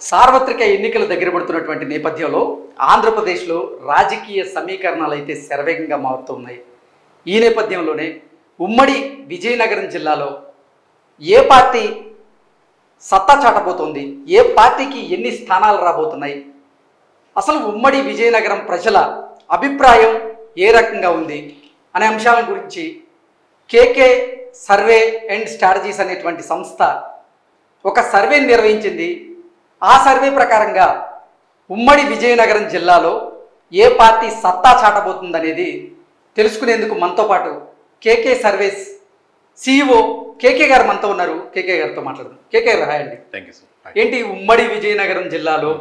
సార్వత్రిక ఎన్నికలు దగ్గర పడుతున్నటువంటి నేపథ్యంలో ఆంధ్రప్రదేశ్లో రాజకీయ సమీకరణాలు అయితే శరవేగంగా మారుతున్నాయి. ఈ నేపథ్యంలోనే ఉమ్మడి విజయనగరం జిల్లాలో ఏ పార్టీ సత్తా చాటబోతోంది, ఏ పార్టీకి ఎన్ని స్థానాలు రాబోతున్నాయి, అసలు ఉమ్మడి విజయనగరం ప్రజల అభిప్రాయం ఏ రకంగా ఉంది అనే అంశాల గురించి కేకే సర్వే అండ్ స్ట్రాటజీస్ అనేటువంటి సంస్థ ఒక సర్వేని నిర్వహించింది. ఆ సర్వే ప్రకారంగా ఉమ్మడి విజయనగరం జిల్లాలో ఏ పార్టీ సత్తా చాటబోతుందనేది తెలుసుకునేందుకు మనతో పాటు కేకే సర్వేస్ CEO కేకే గారు మనతో ఉన్నారు. కేకే గారితో మాట్లాడదాం. కేకే గారు హాయ్ అండి. Thank you sir. ఏంటి ఉమ్మడి విజయనగరం జిల్లాలో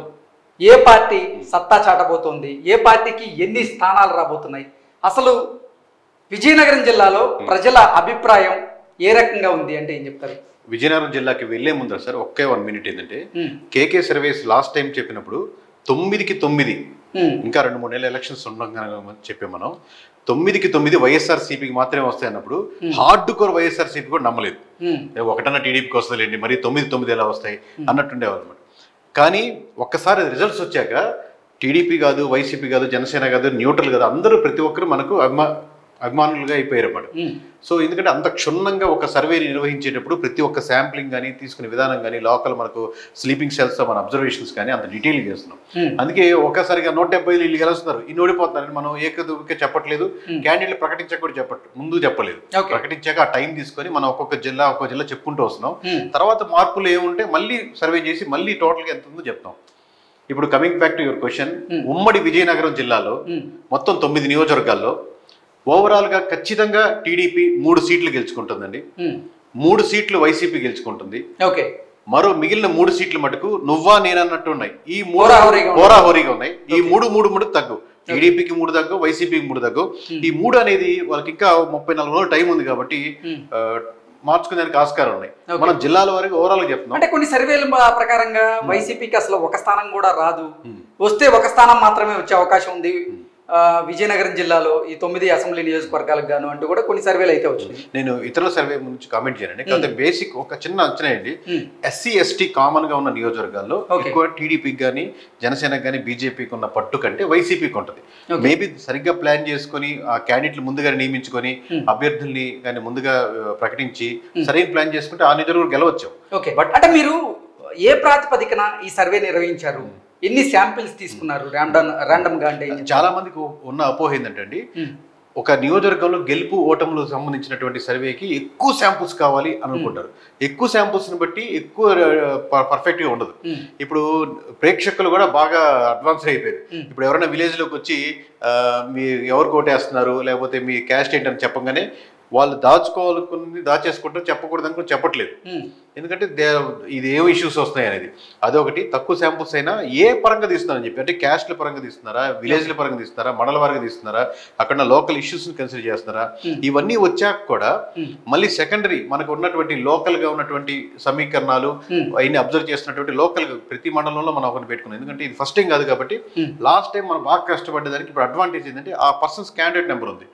ఏ పార్టీ సత్తా చాటబోతోంది, ఏ పార్టీకి ఎన్ని స్థానాలు రాబోతున్నాయి, అసలు విజయనగరం జిల్లాలో ప్రజల అభిప్రాయం ఏ రకంగా ఉంది అంటే ఏం చెప్తారు? విజయనగరం జిల్లాకి వెళ్లే ముందు సార్ ఒకే 1 మినిట్ ఏంటంటే కేకే సర్వేస్ లాస్ట్ టైం చెప్పినప్పుడు 9కి 9 ఇంకా 2-3 నెలల ఎలక్షన్స్ ఉండగా చెప్పే మనం 9కి 9 వైఎస్ఆర్సీపీకి మాత్రమే వస్తాయి అన్నప్పుడు హార్డ్ కోర్ వైఎస్ఆర్సీపీ కూడా నమ్మలేదు. ఒకటన్నా టీడీపీకి వస్తుందిలేండి, మరి 9 ఎలా వస్తాయి అన్నట్టుండేవాళ్ళు అనమాట. కానీ ఒక్కసారి రిజల్ట్స్ వచ్చాక టీడీపీ కాదు, వైసీపీ కాదు, జనసేన కాదు, న్యూట్రల్ కాదు, అందరూ ప్రతి ఒక్కరు మనకు అభిమానులుగా అయిపోయారు అన్నమాట. సో ఎందుకంటే అంత క్షుణ్ణంగా ఒక సర్వేని నిర్వహించేటప్పుడు ప్రతి ఒక్క శాంప్లింగ్ కానీ తీసుకునే విధానం కానీ లోకల్ మనకు స్లీపింగ్ సెల్స్ మన అబ్జర్వేషన్స్ కానీ అంత డీటెయిల్ చేస్తున్నాం. అందుకే ఒక్కసారిగా 170 వీళ్ళు గెలుస్తున్నారు, ఇన్ని ఓడిపోతున్నారని మనం ఏకదూకే చెప్పట్లేదు. క్యాండిడేట్లు ప్రకటించాక కూడా ముందు చెప్పలేదు. ప్రకటించాక ఆ టైం తీసుకొని మనం ఒక్కొక్క జిల్లా చెప్పుకుంటూ వస్తున్నాం. తర్వాత మార్పులు ఏముంటే మళ్ళీ సర్వే చేసి మళ్ళీ టోటల్గా ఎంత ఉందో చెప్తాం. ఇప్పుడు coming back to your question, ఉమ్మడి విజయనగరం జిల్లాలో మొత్తం 9 నియోజకవర్గాల్లో ఓవరాల్ గా ఖచ్చితంగా టీడీపీ 3 సీట్లు గెలుచుకుంటుందండి. 3 సీట్లు వైసీపీ గెలుచుకుంటుంది. మరో మిగిలిన 3 సీట్లు మటుకు నువ్వా నేనన్నట్టు ఉన్నాయి. ఈ 3 హోరాహోరీగా ఉన్నాయి. ఈ 3 తగ్గు. టీడీపీకి 3 తగ్గు, వైసీపీకి 3 తగ్గు. ఈ 3 అనేది వాళ్ళకి ఇంకా 34 రోజులు టైం ఉంది కాబట్టి మార్చుకునేందుకు ఆస్కారం ఉన్నాయి. మనం జిల్లాల వరకు ఓవరాల్ గా చెప్తున్నాం. అంటే కొన్ని సర్వేల ప్రకారంగా వైసీపీకి అసలు ఒక స్థానం కూడా రాదు, వస్తే ఒక స్థానం మాత్రమే వచ్చే అవకాశం ఉంది విజయనగరం జిల్లాలో ఈ 9 అసెంబ్లీ నియోజకవర్గాలకు గాను అంటూ కూడా కొన్ని సర్వేలు అయితే వచ్చినాయి. నేను ఇతరుల సర్వే గురించి కామెంట్ చేయనండి. కాకపోతే బేసిక్ ఒక చిన్న అంచనా అండి, SC/ST కామన్ గా ఉన్న నియోజకవర్గాల్లో ఎక్కువ టీడీపీకి కానీ జనసేనకి కానీ బీజేపీకి ఉన్న పట్టు కంటే వైసీపీకి ఉంటుంది. మేబీ సరిగ్గా ప్లాన్ చేసుకుని ఆ క్యాండిడేట్లు ముందుగా నియమించుకొని అభ్యర్థుల్ని కానీ ముందుగా ప్రకటించి సరైన ప్లాన్ చేసుకుంటే ఆ నియోజకవర్గం గెలవచ్చు. బట్ అంటే మీరు ఏ ప్రాతిపదికన ఈ సర్వే నిర్వహించారు, ఎన్ని శాంపిల్స్ తీసుకున్నారు ర్యాండమ్ గా? అంటే చాలా మందికి ఉన్న అపోహ ఏంటంటే ఒక నియోజకవర్గంలో గెలుపు ఓటములకు సంబంధించినటువంటి సర్వేకి ఎక్కువ శాంపుల్స్ కావాలి అనుకుంటారు. ఎక్కువ శాంపుల్స్ ని బట్టి ఎక్కువ పర్ఫెక్ట్ గా ఉండదు. ఇప్పుడు ప్రేక్షకులు కూడా బాగా అడ్వాన్స్ అయిపోయారు. ఇప్పుడు ఎవరైనా విలేజ్ లోకి వచ్చి మీ ఎవరు కోటేస్తున్నారు లేకపోతే మీ క్యాస్ట్ ఏంటని చెప్పగానే వాళ్ళు దాచుకోవాలనుకుని దాచేసుకుంటారు, చెప్పకూడదు అనుకుని చెప్పట్లేదు. ఎందుకంటే ఇది ఏం ఇష్యూస్ వస్తున్నాయి అనేది. అదొకటి. తక్కువ శాంపుల్స్ అయినా ఏ పరంగా తీస్తున్నారని చెప్పి, అంటే క్యాస్ట్ల పరంగా తీస్తున్నారా, విలేజ్ల పరంగా తీస్తున్నారా, మండల వారిగా తీస్తున్నారా, అక్కడ లోకల్ ఇష్యూస్ని కన్సిడర్ చేస్తున్నారా, ఇవన్నీ వచ్చాక కూడా మళ్ళీ సెకండరీ మనకు ఉన్నటువంటి లోకల్గా ఉన్నటువంటి సమీకరణాలు అవన్నీ అబ్జర్వ్ చేస్తున్నటువంటి లోకల్ ప్రతి మండలంలో మనం ఒకరిని పెట్టుకున్నాం. ఎందుకంటే ఇది ఫస్ట్ టైం కాదు కాబట్టి లాస్ట్ టైం మనం బాగా కష్టపడేదానికి ఇప్పుడు అడ్వాంటేజ్ ఏంటంటే ఆ పర్సన్స్ క్యాండిడేట్ నెంబర్ ఉంది.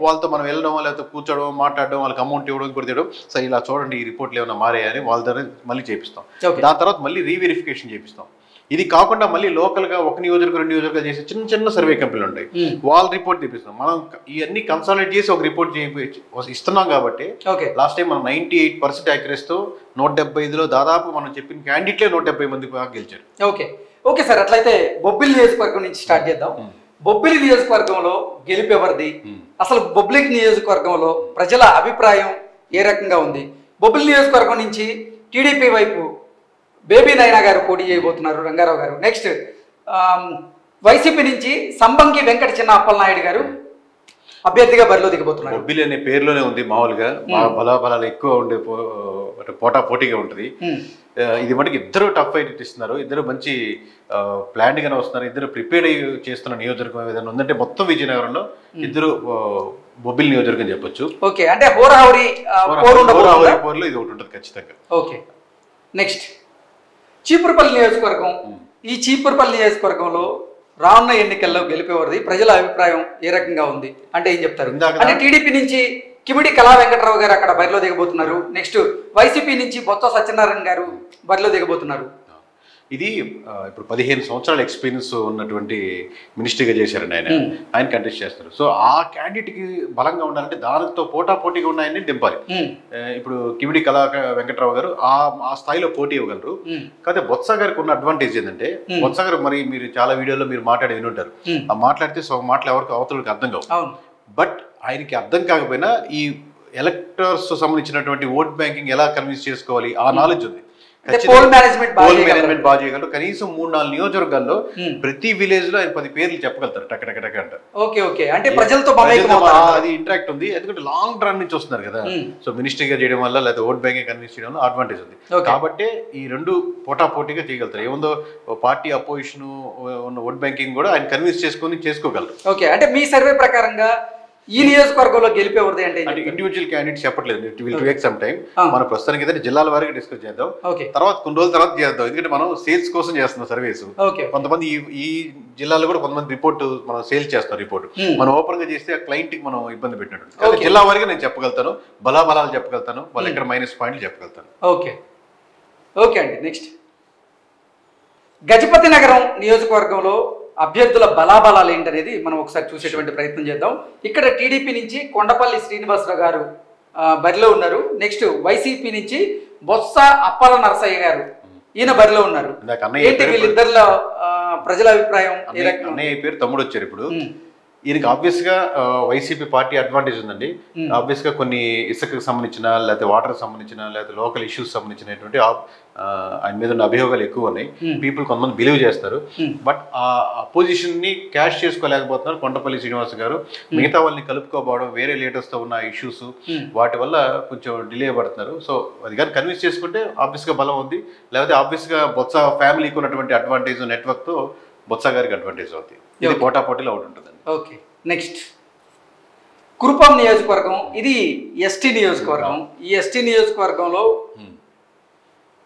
వాళ్ళతో మనం వెళ్ళడం లేకపోతే కూర్చోవడం మాట్లాడడం, వాళ్ళకి అమౌంట్ ఇవ్వడం కూడా తీయడం, సరే ఇలా చూడండి ఈ రిపోర్ట్లు ఏమైనా మారాయని వాళ్ళ ద్వారా మళ్ళీ చేపిస్తాం. దాని తర్వాత మళ్ళీ రీవెరిఫికేషన్ చేపిస్తాం. ఇది కాకుండా మళ్ళీ లోకల్ గా ఒక నియోజకవర్గం 2 నియోజకవర్గాలు చేసే చిన్న సర్వే కంపెనీలు ఉంటాయి, వాళ్ళ రిపోర్ట్ తీపిస్తాం. మనం ఇవన్నీ కన్సాలిడేట్ చేసి ఒక రిపోర్ట్ ఇస్తున్నాం కాబట్టి లాస్ట్ టైం మనం 98% యాక్యురసీతో 175లో దాదాపు మనం చెప్పిన క్యాండిడేట్లే 170 మంది గెలిచారు. ఓకే సార్, అట్లయితే బొబ్బిలి నియోజకవర్గం నుంచి స్టార్ట్ చేద్దాం. బొబ్బిలి నియోజకవర్గంలో గెలుపు ఎవరిది, అసలు బొబ్బిలి నియోజకవర్గంలో ప్రజల అభిప్రాయం ఏ రకంగా ఉంది? బొబ్బిలి నియోజకవర్గం నుంచి టీడీపీ వైపు బేబీ నైనా గారు పోటీ చేయబోతున్నారు, రంగారావు గారు. నెక్స్ట్ వైసీపీ నుంచి సంబంగి వెంకట చిన్న అప్పలనాయుడు గారు అభ్యర్థిగా బరిలో దిగబోతున్నారు. బొబ్బిలి అనే పేరులోనే ఉంది, మామూలుగా బలాబలాలు ఎక్కువ ఉండే పోటాపోటీగా ఉంటుంది. ఇది మటుకు ఇద్దరు టఫ్ ఫైట్ ఇస్తున్నారు, ఇద్దరు మంచి ప్లాన్ గానే వస్తున్నారు, ఇద్దరు ప్రిపేర్డ్ అయ్యి చేస్తున్న నియోజకవర్గం ఏదైనా ఉందంటే మొత్తం విజయనగరంలో ఇద్దరు బొబ్బిలి నియోజకవర్గం చెప్పొచ్చు. అంటే హోరాహోరీ పోరులో ఇది ఒకటి ఉంటుంది ఖచ్చితంగా. నెక్స్ట్ చీపురుపల్లి నియోజకవర్గం. ఈ చీపురుపల్లి నియోజకవర్గంలో రానున్న ఎన్నికల్లో గెలిపేవారిది, ప్రజల అభిప్రాయం ఏ రకంగా ఉంది అంటే ఏం చెప్తారు? అంటే టీడీపీ నుంచి కిమిడి కళా వెంకటరావు గారు అక్కడ బరిలో దిగబోతున్నారు. నెక్స్ట్ వైసీపీ నుంచి బొత్స సత్యనారాయణ గారు బరిలో దిగబోతున్నారు. ఇది ఇప్పుడు 15 సంవత్సరాల ఎక్స్పీరియన్స్ ఉన్నటువంటి మినిస్ట్రీగా చేశారండి ఆయన కంటెస్ట్ చేస్తారు. సో ఆ క్యాండిడేట్కి బలంగా ఉండాలంటే దానితో పోటాపోటీగా ఉన్న ఆయన్ని దింపాలి. ఇప్పుడు కివిడి వెంకట్రావు గారు ఆ స్థాయిలో పోటీ ఇవ్వగలరు. కాకపోతే బొత్స గారికి ఉన్న అడ్వాంటేజ్ ఏంటంటే, బొత్స గారు మరి మీరు చాలా వీడియోలో మీరు మాట్లాడి వినుంటారు, ఆ మాట్లాడితే సగం మాటలు ఎవరికి అవతలకి అర్థం కావు. బట్ ఆయనకి అర్థం కాకపోయినా ఈ ఎలక్టర్స్ సంబంధించినటువంటి ఓట్ బ్యాంకింగ్ ఎలా కన్విన్స్ చేసుకోవాలి ఆ నాలెడ్జ్ ఉంది. పోల్ మేనేజ్మెంట్ బాగా చేయగలరు. కనీసం 3-4 నియోజకవర్గాల్లో ప్రతి విలేజ్ లో ఆయన 10 పేర్లు చెప్పగలుగుతారు టక్ అంట. అంటే ప్రజలతో అది ఇంటరాక్ట్ ఉంది. ఎందుకంటే లాంగ్ రన్ నుంచి వస్తున్నారు కదా. సో మినిస్ట్రీగా చేయడం వల్ల లేదా ఓట్ బ్యాంకింగ్ కన్విన్స్ చేయడం వల్ల అడ్వాంటేజ్ ఉంది. కాబట్టి ఈ రెండు పోటాపోటీగా చేయగలుగుతారు. ఏముందో పార్టీ అపోజిషన్ ఉన్న ఓట్ బ్యాంకింగ్ కూడా ఆయన కన్విన్స్ చేసుకోగలరు. అంటే మీ సర్వే ప్రకారంగా ఈ నియోజకవర్గంలో గెలిపేవరది అంటే ఇండివిజువల్ క్యాండిడేట్స్ చెప్పట్లేదు. It will take some time. మన ప్రస్తుతానికి ఏదైతే జిల్లాల వారికి డిస్కస్ చేద్దాం, తర్వాత కొన్ని రోజుల తర్వాత చేద్దాం. ఎందుకంటే మనం సేల్స్ కోసం చేస్తున్నాం సర్వేస్. కొంతమంది ఈ జిల్లాలో కూడా కొంతమంది రిపోర్ట్ మనం సేల్స్ చేస్తాం. రిపోర్ట్ మనం ఓపెన్ గా చేస్తే ఆ క్లయింట్ కి మనం ఇబ్బంది పెట్టినట్టు. జిల్లా వారికి నేను చెప్పగలుగుతాను, బలాబలాలు చెప్పగలుగుతాను, వాళ్ళు ఎక్కడ మైనస్ పాయింట్లు చెప్పగలుగుతాను. ఓకే అండి. నెక్స్ట్ గజపతి నగరం నియోజకవర్గంలో అభ్యర్థుల బలాబలాలు ఏంటనేది మనం ఒకసారి చూసేటువంటి ప్రయత్నం చేద్దాం. ఇక్కడ టీడీపీ నుంచి కొండపల్లి శ్రీనివాసరావు గారు బరిలో ఉన్నారు. నెక్స్ట్ వైసీపీ నుంచి బొత్స అప్పల నరసయ్య గారు ఈయన బరిలో ఉన్నారు. ఏంటి వీళ్ళిద్దరిలో ప్రజల అభిప్రాయం? అన్నయ్య పేరు తమ్ముడు వచ్చారు. ఇప్పుడు ఈయనకి ఆబ్వియస్ గా వైసీపీ పార్టీ అడ్వాంటేజ్ ఉందండి. ఆబ్వియస్ గా కొన్ని ఇసుకకు సంబంధించిన లేకపోతే వాటర్ సంబంధించిన లేకపోతే లోకల్ ఇష్యూస్ సంబంధించినటువంటి ఆయన మీద ఉన్న అభియోగాలు ఎక్కువ ఉన్నాయి. పీపుల్ కొంతమంది బిలీవ్ చేస్తారు. బట్ ఆ అపోజిషన్ ని క్యాష్ చేసుకోలేకపోతున్నారు కొండపల్లి శ్రీనివాస్ గారు. మిగతా వాళ్ళని కలుపుకోపోవడం, వేరే లీడర్స్ తో ఉన్న ఇష్యూస్, వాటి వల్ల కొంచెం డిలే పడుతున్నారు. సో అది కానీ కన్విన్స్ చేసుకుంటే ఆబ్వియస్ గా బలం ఉంది. లేకపోతే ఆబ్వియస్ గా బొత్స ఫ్యామిలీకి ఉన్నటువంటి అడ్వాంటేజ్ నెట్వర్క్ తో బొత్స గారికి అడ్వాంటేజ్ అవుతుంది. ఇది పోటాపోటీలో ఒకటి ఉంటుంది. ఓకే. నెక్స్ట్ కురుపాం నియోజకవర్గం. ఇది ఎస్టీ నియోజకవర్గం. ఈ ఎస్టీ నియోజకవర్గంలో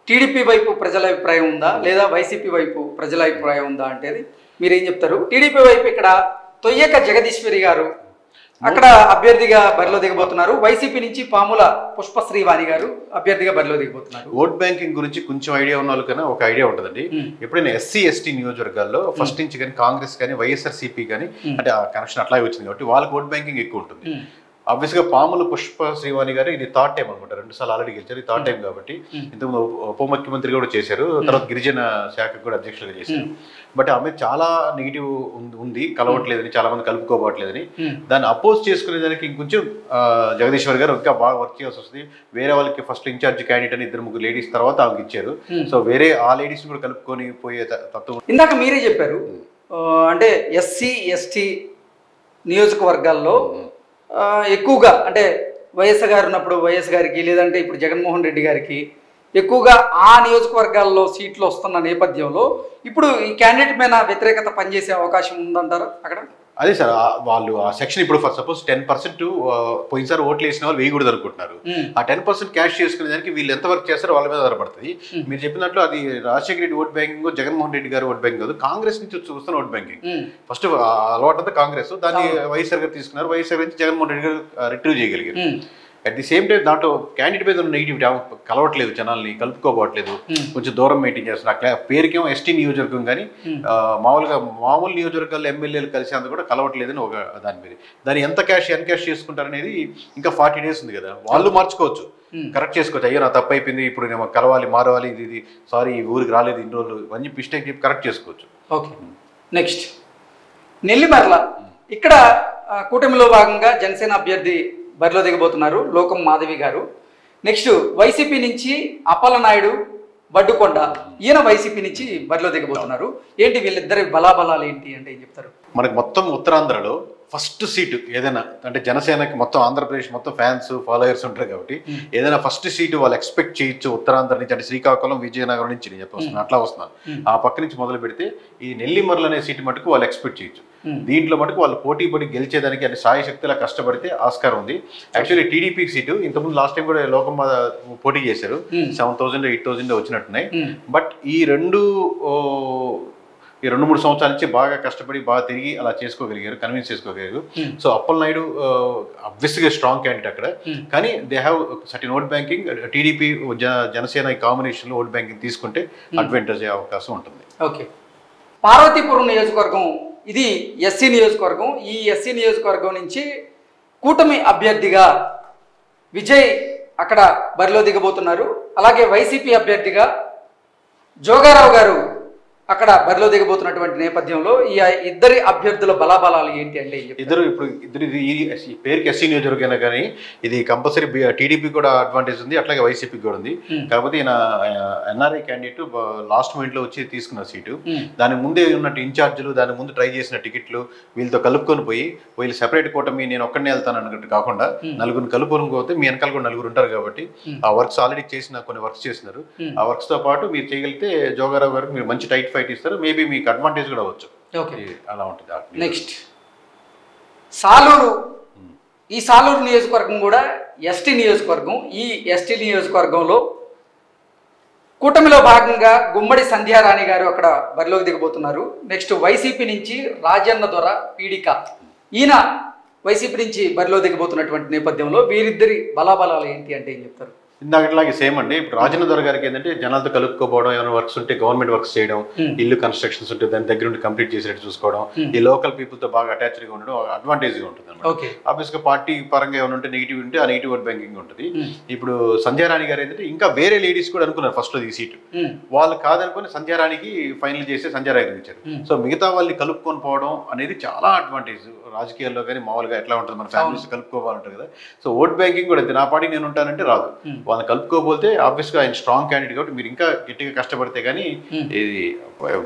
టీడీపీ వైపు ప్రజల అభిప్రాయం ఉందా లేదా వైసీపీ వైపు ప్రజల అభిప్రాయం ఉందా అంటే మీరేం చెప్తారు? టీడీపీ వైపు ఇక్కడ తొయ్యక జగదీశ్వరి గారు అక్కడ అభ్యర్థిగా బరిలో దిగబోతున్నారు. వైసీపీ నుంచి పాముల పుష్పశ్రీవాణి గారు అభ్యర్థిగా బరిలో దిగబోతున్నారు. ఓట్ బ్యాంకింగ్ గురించి కొంచెం ఐడియా ఉన్న వాళ్ళకైనా ఒక ఐడియా ఉంటుందండి. ఎప్పుడైనా ఎస్సీ నియోజకవర్గాల్లో ఫస్ట్ నుంచి కానీ కాంగ్రెస్ కానీ వైఎస్ఆర్సీపీ కానీ అంటే ఆ కనెక్షన్ అట్లాగే వచ్చింది కాబట్టి వాళ్ళకి ఓట్ బ్యాంకింగ్ ఎక్కువ ఉంటుంది. ఆబ్వియస్ గా పాముల పుష్ప శ్రీవాణి గారు ఇది థర్డ్ టైం అనమాట. 2 సార్లు ఆల్రెడీ గెలిచారు. ఇది థర్డ్ టైం కాబట్టి ఇంతకుముందు ఉప ముఖ్యమంత్రి కూడా చేశారు. తర్వాత గిరిజన శాఖకు కూడా అధ్యక్షులుగా చేశారు. బట్ ఆమె చాలా నెగిటివ్ ఉంది, కలవట్లేదని, చాలా మంది కలుపుకోవట్లేదని. దాన్ని అపోజ్ చేసుకునే దానికి ఇంకొంచెం జగదీశ్వర్ గారు ఇంకా బాగా వర్క్ చేయాల్సి వస్తుంది. వేరే వాళ్ళకి ఫస్ట్ ఇన్ఛార్జ్ క్యాండిడేట్ అని 2-3 లేడీస్ తర్వాత ఆమెకి ఇచ్చారు. సో వేరే ఆ లేడీస్ కూడా కలుపుకొని పోయే తత్వం. ఇందాక మీరే చెప్పారు అంటే ఎస్సీ ఎస్టీ నియోజకవర్గాల్లో ఎక్కువగా అంటే వైఎస్ గారు ఉన్నప్పుడు వైఎస్ గారికి లేదంటే ఇప్పుడు జగన్మోహన్ రెడ్డి గారికి ఎక్కువగా ఆ నియోజకవర్గాల్లో సీట్లు వస్తున్న నేపథ్యంలో ఇప్పుడు ఈ క్యాండిడేట్ మీద వ్యతిరేకత పనిచేసే అవకాశం ఉందంటారా అక్కడ? అదే సార్, వాళ్ళు ఆ సెక్షన్ ఇప్పుడు ఫర్ సపోజ్ 10% పోయినసారి ఓట్లు వేసిన వాళ్ళు వేయకూడదు అనుకుంటున్నారు. ఆ 10% క్యాష్ చేసుకునే దానికి వీళ్ళు ఎంత వర్క్ చేస్తారో వాళ్ళ మీద ఆధారపడుతుంది. మీరు చెప్పినట్లు అది రాజశేఖర రెడ్డి ఓట్ బ్యాంకింగ్, జగన్మోహన్ రెడ్డి గారు ఓట్ బ్యాంకింగ్ కాదు, కాంగ్రెస్ నుంచి చూస్తున్న ఓట్ బ్యాంకింగ్. ఫస్ట్ అలవాటు అంతా కాంగ్రెస్, దాన్ని వైఎస్ఆర్ గారు తీసుకున్నారు. వైఎస్ఆర్ నుంచి జగన్మోహన్ రెడ్డి గారు రిట్రీవ్ చేయగలిగారు. అట్ ది సేమ్ టైం దాంట్లో క్యాండిడేట్ మీద ఉన్న నెగిటివిటీ కలవట్లేదు, జనాల్ని కలుపుకోవట్లేదు, కొంచెం దూరం మెయింటైన్ చేస్తున్నారు. పేరుకేమో ఎస్టీ నియోజకవర్గం కానీ మామూలు నియోజకవర్గాల్లో ఎమ్మెల్యేలు కలిసేందుకు కూడా కలవట్లేదని ఒక దాని మీద. దాన్ని ఎంత ఎన్కాష్ చేసుకుంటారనేది ఇంకా 40 days ఉంది కదా, వాళ్ళు మార్చుకోవచ్చు, కరెక్ట్ చేసుకోవచ్చు. అయ్యో నా తప్పు అయిపోయింది, ఇప్పుడు నేను కలవాలి, మారవాలి, ఇది సారీ ఈ ఊరికి రాలేదు ఇన్ని రోజులు అని చెప్పి మిస్టేక్ చెప్పి కరెక్ట్ చేసుకోవచ్చు. ఓకే. నెక్స్ట్ నెల్లిమర్ల. ఇక్కడ కూటమిలో భాగంగా జనసేన అభ్యర్థి బరిలో దిగబోతున్నారు లోకం మాధవి గారు. నెక్స్ట్ వైసీపీ నుంచి అప్పల నాయుడు బడ్డుకొండ, ఈయన వైసీపీ నుంచి బరిలో దిగబోతున్నారు. ఏంటి వీళ్ళిద్దరి బలాబలాలు ఏంటి అంటే ఏం చెప్తారు? మనకి మొత్తం ఉత్తరాంధ్రలో ఫస్ట్ సీటు ఏదైనా అంటే జనసేనకి మొత్తం ఆంధ్రప్రదేశ్ మొత్తం ఫ్యాన్స్ ఫాలోయర్స్ ఉంటారు కాబట్టి ఏదైనా ఫస్ట్ సీటు వాళ్ళు ఎక్స్పెక్ట్ చేయొచ్చు ఉత్తరాంధ్ర నుంచి. అంటే శ్రీకాకుళం విజయనగరం నుంచి నేను చెప్పొస్తున్నాను, అట్లా వస్తున్నాను. ఆ పక్క నుంచి మొదలు పెడితే ఈ నెల్లిమర్ల అనే సీటు మటుకు వాళ్ళు ఎక్స్పెక్ట్ చేయొచ్చు. దీంట్లో మటుకు వాళ్ళు పోటీ పడి గెలిచేదానికి అంటే సాయి శక్తిలా కష్టపడితే ఆస్కారం ఉంది. యాక్చువల్లీ టీడీపీ సీటు ఇంతకుముందు లాస్ట్ టైం కూడా లోకం పోటీ చేశారు, 7,000 8,000 వచ్చినట్టున్నాయి. బట్ ఈ రెండు ఈ 2-3 సంవత్సరాల నుంచి బాగా కష్టపడి బాగా తిరిగి అలా చేసుకోగలిగారు, కన్విన్స్ చేసుకోగలిగారు. సో అప్పలనాయుడు అబ్వియస్గా స్ట్రాంగ్ క్యాండిడేట్ అక్కడ. కానీ they have certain vote banking. TDP Janasena ఈ కాంబినేషన్లో ఓట్ బ్యాంకింగ్ తీసుకుంటే అడ్వాంటేజ్ అయ్యే అవకాశం ఉంటుంది. ఓకే. పార్వతీపురం నియోజకవర్గం ఇది ఎస్సీ నియోజకవర్గం. ఈ ఎస్సీ నియోజకవర్గం నుంచి కూటమి అభ్యర్థిగా విజయ్ అక్కడ బరిలో దిగబోతున్నారు. అలాగే వైసీపీ అభ్యర్థిగా జోగారావు గారు అక్కడ బరిలో దిగబోతున్నటువంటి నేపథ్యంలో ఈ ఇద్దరి అభ్యర్థుల బలాబలాలు ఏంటి అంటే ఇద్దరు ఈ పేరుకి ఎస్సీ నియోజకవర్గం కానీ ఇది కంపల్సరీ టీడీపీ కూడా అడ్వాంటేజ్ ఉంది, అట్లాగే వైసీపీకి కూడా ఉంది. కాకపోతే ఈయన ఎన్ఆర్ఐ క్యాండిడేట్ లాస్ట్ మినిట్లో వచ్చి తీసుకున్న సీటు. దాని ముందే ఉన్నట్టు ఇన్ఛార్జీలు, దాని ముందు ట్రై చేసిన టికెట్లు వీళ్ళతో కలుపుకొని పోయి వీళ్ళు సెపరేట్ కూటమి నేను ఒక్కడనే వెళ్తాను అన్నట్టు కాకుండా నలుగురిని కలుపుకొని పోతే మీ వెనకాల కూడా నలుగురు ఉంటారు కాబట్టి ఆ వర్క్స్ ఆల్రెడీ కొన్ని వర్క్స్ చేసినారు. ఆ వర్క్స్ తో పాటు మీరు చేయగలిగితే జోగారావు గారికి మీరు మంచి టైట్ ఫైట్ ఇస్తారు. మేబీ మీకు అడ్వాంటేజ్ కూడా అవ్వచ్చు. అలా ఉంటుంది. నెక్స్ట్ సాలూరు. ఈ సాలూరు నియోజకవర్గం కూడా ఎస్టీ నియోజకవర్గం. ఈ ఎస్టీ నియోజకవర్గంలో కూటమిలో భాగంగా గుమ్మడి సంధ్యారాణి గారు అక్కడ బరిలోకి దిగబోతున్నారు. నెక్స్ట్ వైసీపీ నుంచి రాజన్న దొర పీడిక, ఈయన వైసీపీ నుంచి బరిలో దిగబోతున్నటువంటి నేపథ్యంలో వీరిద్దరి బలాబలాలు ఏంటి అంటే ఏం చెప్తారు? ఇందాకట్లాగే సేమ్ అండి. ఇప్పుడు రాజేంద్ర దొర గారికి ఏంటంటే జనాలతో కలుపుకోవడం, ఏమైనా వర్క్స్ ఉంటే గవర్నమెంట్ వర్క్స్ చేయడం, ఇల్లు కన్స్ట్రక్షన్స్ ఉంటే దాని దగ్గర ఉండి కంప్లీట్ చేసేట్టు చూసుకోవడం, ఈ లోకల్ పీపుల్ తో బాగా అటాచ్డ్గా ఉండడం అడ్వాంటేజ్ గా ఉంటుంది అన్నమాట. ఆబ్వియస్ గా పార్టీ పరంగా ఏమైనా ఉంటే నెగిటివ్ ఉంటే ఆ నెగిటివ్ ఓట్ బ్యాంకింగ్ ఉంటుంది. ఇప్పుడు సంధ్యారాణి గారు ఏంటంటే ఇంకా వేరే లేడీస్ కూడా అనుకున్నారు ఫస్ట్ లో ఈ సీటు, వాళ్ళు కాదనుకుని సంధ్యారాణికి ఫైనల్ చేసి సంధ్యారాణి గారికి ఇచ్చారు. సో మిగతా వాళ్ళని కలుపుకొని పోవడం అనేది చాలా అడ్వాంటేజ్ రాజకీయాల్లో. కానీ మామూలుగా ఎట్లా ఉంటుంది, మన ఫ్యామిలీస్ కలుపుకోవాలంటారు కదా. సో ఓట్ బ్యాంకింగ్ కూడా నా పార్టీ నేను ఉంటానంటే రాదు, వాళ్ళని కలుపుకోబోతే ఆబ్వియస్గా ఆయన స్ట్రాంగ్ క్యాండిడేట్ కాబట్టి మీరు ఇంకా గట్టిగా కష్టపడితే కానీ ఇది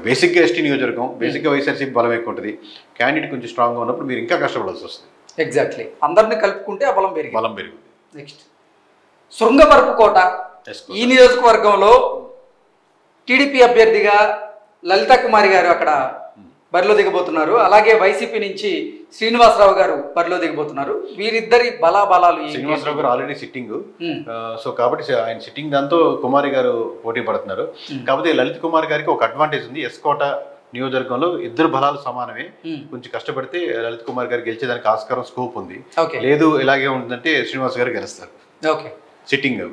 బేసిక్గా ఎస్టీ నియోజకవర్గం, బేసిక్గా వైఎస్ఆర్సీపీ బలం ఎక్కువ ఉంటుంది. క్యాండిడేట్ కొంచెం స్ట్రాంగ్గా ఉన్నప్పుడు మీరు ఇంకా కష్టపడాల్సి వస్తుంది. ఎగ్జాక్ట్లీ, అందరిని కలుపుకుంటే ఆ బలం పెరుగుతుంది. నెక్స్ట్ శృంగవరపుకోట. ఈ నియోజకవర్గంలో టీడీపీ అభ్యర్థిగా లలితా కుమారి గారు అక్కడ బరిలో దిగబోతున్నారు. అలాగే వైసీపీ నుంచి శ్రీనివాసరావు గారు బరిలో దిగబోతున్నారు. వీరిద్దరి బలాబలాలు. శ్రీనివాసరావు గారు ఆల్రెడీ సిట్టింగ్, సో కాబట్టి ఆయన సిట్టింగ్ దాంతో కుమారి గారు పోటీ పడుతున్నారు. కాకపోతే లలిత్ కుమార్ గారికి ఒక అడ్వాంటేజ్ ఉంది. ఎస్కోట నియోజకవర్గంలో ఇద్దరు బలాలు సమానమే. కొంచెం కష్టపడితే లలిత్ కుమార్ గారు గెలిచేదానికి ఆస్కారం, స్కోప్ ఉంది. లేదు ఇలాగే ఉంటుందంటే శ్రీనివాస్ గారు గెలుస్తారు. సిట్టింగ్.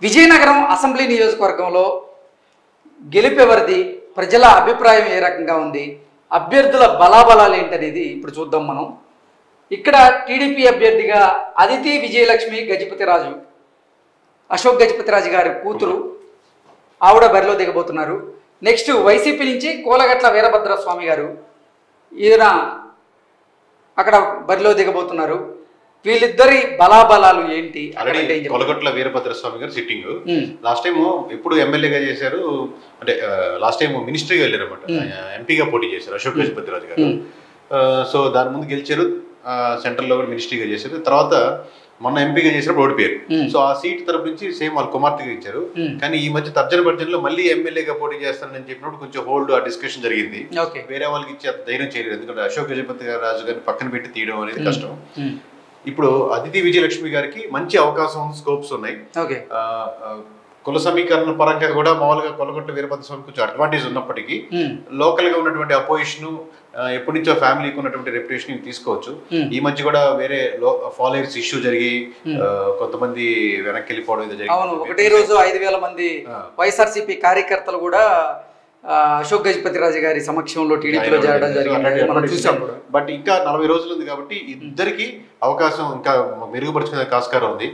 విజయనగరం అసెంబ్లీ నియోజకవర్గంలో గెలుపెవరిది, ప్రజల అభిప్రాయం ఏ రకంగా ఉంది, అభ్యర్థుల బలాబలాలు ఏంటనేది ఇప్పుడు చూద్దాం మనం. ఇక్కడ టీడీపీ అభ్యర్థిగా అదితి విజయలక్ష్మి గజపతిరాజు, అశోక్ గజపతిరాజు గారి కూతురు, ఆవిడ బరిలో దిగబోతున్నారు. నెక్స్ట్ వైసీపీ నుంచి కోలగట్ల వీరభద్రస్వామి గారు, ఈయన అక్కడ బరిలో దిగబోతున్నారు. వీళ్ళిద్దరి బలాబలాలు ఏంటి? కొలగట్ల వీరభద్రస్వామి గారు సిట్టింగ్. లాస్ట్ టైం ఎప్పుడు ఎమ్మెల్యేగా చేశారు అంటే లాస్ట్ టైం మినిస్ట్రీగా వెళ్ళారు అనమాట, ఎంపీగా పోటీ చేశారు అశోక్ గజపతిరాజు గారు. సో దాని ముందు గెలిచారు, సెంట్రల్లో కూడా మినిస్ట్రీగా చేశారు. తర్వాత మొన్న ఎంపీగా చేసినప్పుడు ఓడిపోయారు. సో ఆ సీట్ తరపు నుంచి సేమ్ వాళ్ళ కుమార్తెగా ఇచ్చారు. కానీ ఈ మధ్య తర్జన భర్జనలో మళ్ళీ ఎమ్మెల్యేగా పోటీ చేస్తానని చెప్పినప్పుడు కొంచెం హోల్డ్ ఆ డిస్కషన్ జరిగింది. వేరే వాళ్ళకి ఇచ్చి ధైర్యం చేయలేదు, ఎందుకంటే అశోక్ గజపతి రాజు గారిని పక్కన పెట్టి తీయడం అనేది కష్టం. ఇప్పుడు అదితి విజయలక్ష్మి గారికి మంచి అవకాశం ఉంది, స్కోప్స్ ఉన్నాయి. కుల సమీకరణ పరంగా కూడా మామూలుగా కొలగొట్ట వీరభద్రస్వామి కొంచెం అడ్వాంటేజ్ ఉన్నప్పటికీ లోకల్ గా ఉన్నటువంటి అపోజిషన్, ఎప్పటి నుంచో ఫ్యామిలీకి ఉన్నటువంటి రెప్యుటేషన్ తీసుకోవచ్చు. ఈ మధ్య కూడా వేరే ఫాలోయర్స్ ఇష్యూ జరిగి కొంతమంది వెనక్కి వెళ్ళిపోవడం జరిగింది. ఒకటే రోజు 5,000 మంది వైఎస్ఆర్సీపీ కార్యకర్తలు కూడా అశోక్ గజపతిరాజు గారి సమక్షంలో టీడీపీలో చేరడం జరిగింది. బట్ ఇంకా 40 రోజులు ఉంది కాబట్టి ఇద్దరికి అవకాశం ఇంకా మెరుగుపరుచుకునే ఆస్కారం ఉంది.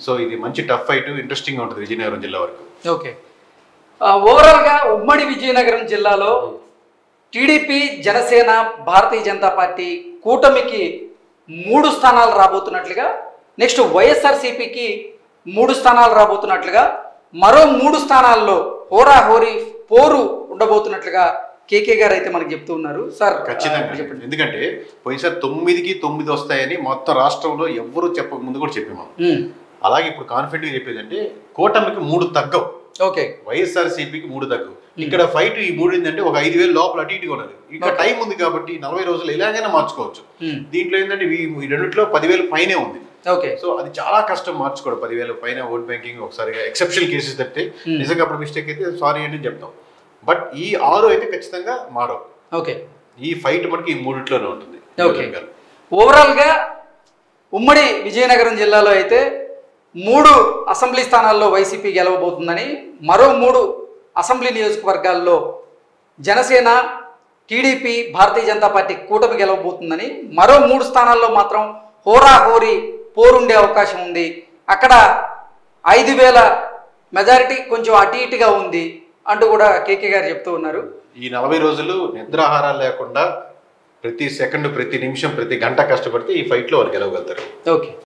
సో ఇది మంచి టఫ్ ఫైట్, ఇంట్రెస్టింగ్ గా ఉంటుంది విజయనగరం జిల్లా వరకు. ఓకే, ఓవరాల్ గా ఉమ్మడి విజయనగరం జిల్లాలో టీడీపీ, జనసేన, భారతీయ జనతా పార్టీ కూటమికి 3 స్థానాలు రాబోతున్నట్లుగా, నెక్స్ట్ వైఎస్ఆర్సీపీకి 3 స్థానాలు రాబోతున్నట్లుగా, మరో 3 స్థానాల్లో హోరాహోరీ పోరు ఉండబోతున్నట్లుగా కేకే గారు అయితే మనకు చెప్తూ ఉన్నారు. సార్ ఖచ్చితంగా, ఎందుకంటే పోయినసారి 9కి 9 వస్తాయని మొత్తం రాష్ట్రంలో ఎవరు చెప్పక ముందు కూడా చెప్పాము. అలాగే ఇప్పుడు కాన్ఫిడెంట్ గా చెప్పేది అంటే కూటమికి 3 తగ్గవు. ఓకే, వైఎస్ఆర్సీపీకి 3 తగ్గవు. ఇక్కడ ఫైట్ ఈ 3 ఏంటంటే ఒక 5,000 లోపల అటు ఇటుగా ఉన్నది. ఇంకా టైం ఉంది కాబట్టి 40 రోజులు ఎలాగైనా మార్చుకోవచ్చు. దీంట్లో ఏంటంటే ఈ రెండిట్లో 10,000 పైనే ఉంది. సో అది చాలా కష్టం మార్చుకోవడం. 10,000 పైన ఓట్ బ్యాంకింగ్ ఒకసారిగా ఎక్సెప్షనల్ కేసెస్ తప్పితే నిజంగా అప్పుడు మిస్టేక్ అయితే సారీ అని చెప్తాం. బట్ ఈ 6 అయితే ఖచ్చితంగా మారవు. ఓకే, ఈ ఫైట్ మనకి ఈ మూడిట్లోనే ఉంటుంది. ఓకే, ఓవరాల్గా ఉమ్మడి విజయనగరం జిల్లాలో అయితే 3 అసెంబ్లీ స్థానాల్లో వైసీపీ గెలవబోతుందని, మరో 3 అసెంబ్లీ నియోజకవర్గాల్లో జనసేన, టీడీపీ, భారతీయ జనతా పార్టీ కూటమి గెలవబోతుందని, మరో 3 స్థానాల్లో మాత్రం హోరాహోరీ పోరుండే అవకాశం ఉంది. అక్కడ 5,000 మెజారిటీ కొంచెం అటు ఇటుగా ఉంది అంటూ కూడా కేకే గారు చెప్తూ ఉన్నారు. ఈ 40 రోజులు నిద్రాహారాలు లేకుండా ప్రతి సెకండ్, ప్రతి నిమిషం, ప్రతి గంట కష్టపడితే ఈ ఫైట్లో వాళ్ళు గెలవగలుగుతారు. ఓకే.